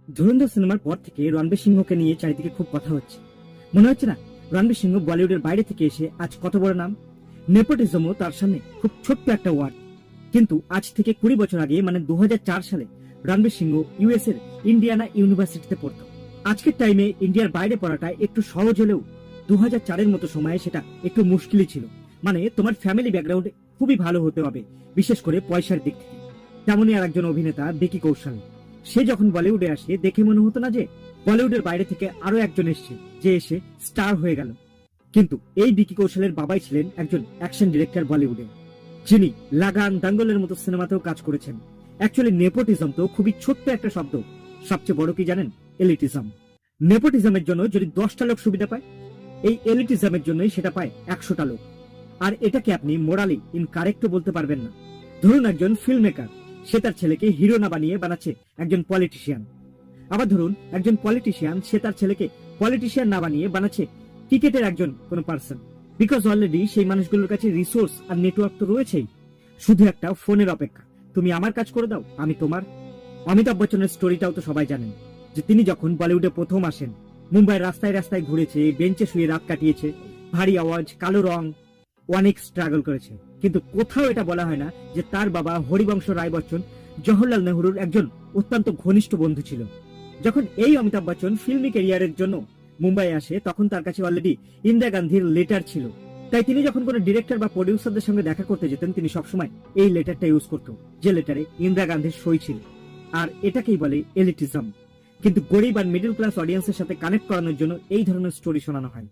ধুরন্ধর সিনেমার পর থেকে রণবীর সিংহকে নিয়ে চারিদিকে খুব কথা হচ্ছে। মনে হচ্ছে না রণবীর সিংহ বলিউডের বাইরে থেকে এসে আজ কত বড় নাম। নেপোটিজমও তার সামনে খুব ছোট্ট একটা ওয়ার্ড। কিন্তু আজ থেকে 20 বছর আগে মানে 2004 সালে রণবীর সিংহ ইউএস এর ইন্ডিয়ানা ইউনিভার্সিটিতে পড়তো। আজকের টাইমে ইন্ডিয়ার বাইরে পড়াটা একটু সহজ হলেও 2004-এর মতো সময়ে সেটা একটু মুশকিলই ছিল। মানে তোমার ফ্যামিলি ব্যাকগ্রাউন্ড খুবই ভালো হতে হবে, বিশেষ করে পয়সার দিক থেকে। তেমনই আর একজন অভিনেতা ভিকি কৌশল। সে যখন বলিউডে আসে দেখে মনে হতো না যে বলিউডের বাইরে থেকে আরো একজন এসছে, যে এসে স্টার হয়ে গেল। কিন্তু এই ভিকি কৌশলের বাবাই ছিলেন একজন অ্যাকশন ডিরেক্টর বলিউডে, যিনি লাগান, দাঙ্গলের মতো সিনেমাতেও কাজ করেছেন। অ্যাকচুয়ালি নেপোটিজম তো খুবই ছোট্ট একটা শব্দ। সবচেয়ে বড় কি জানেন? এলিটিজম। নেপোটিজমের জন্য যদি 10টা লোক সুবিধা পায়, এই এলিটিজমের জন্যই সেটা পায় 100টা লোক। আর এটাকে আপনি মোরালি ইনকারেক্টও বলতে পারবেন না। ধরুন একজন ফিল্ম মেকার, সে তার ছেলেকে হিরো না বানিয়ে বানাচ্ছে একজন পলিটিশিয়ান। আবার ধরুন একজন পলিটিশিয়ান, সে তার ছেলেকে পলিটিশিয়ান না বানিয়ে বানাচ্ছে ক্রিকেটের একজন কোন পার্সন। বিকজ অলরেডি সেই মানুষগুলোর কাছে রিসোর্স আর নেটওয়ার্ক তো রয়েছেই, শুধু একটা ফোনের অপেক্ষা। তুমি আমার কাজ করে দাও, আমি তোমার। অমিতাভ বচ্চনের স্টোরিটাও তো সবাই জানেন, যে তিনি যখন বলিউডে প্রথম আসেন, মুম্বাইয়ের রাস্তায় রাস্তায় ঘুরেছে, বেঞ্চে শুয়ে রাত কাটিয়েছে, ভারী আওয়াজ, কালো রং, অনেক স্ট্রাগল করেছে। কিন্তু কোথাও এটা বলা হয় না যে তার বাবা হরিবংশ রায় বচ্চন জওহরলাল নেহরুর একজন অত্যন্ত ঘনিষ্ঠ বন্ধু ছিল। যখন এই অমিতাভ বচ্চন ফিল্মি ক্যারিয়ারের জন্য মুম্বাই আসে, তখন তার কাছে অলরেডি ইন্দিরা গান্ধীর লেটার ছিল। তাই তিনি যখন কোনো ডিরেক্টর বা প্রডিউসারদের সঙ্গে দেখা করতে যেতেন, তিনি সবসময় এই লেটারটা ইউজ করত, যে লেটারে ইন্দিরা গান্ধীর সই ছিল। আর এটাকেই বলে এলিটিজম। কিন্তু গরিব আর মিডল ক্লাস অডিয়েন্সের সাথে কানেক্ট করানোর জন্য এই ধরনের স্টোরি শোনানো হয়।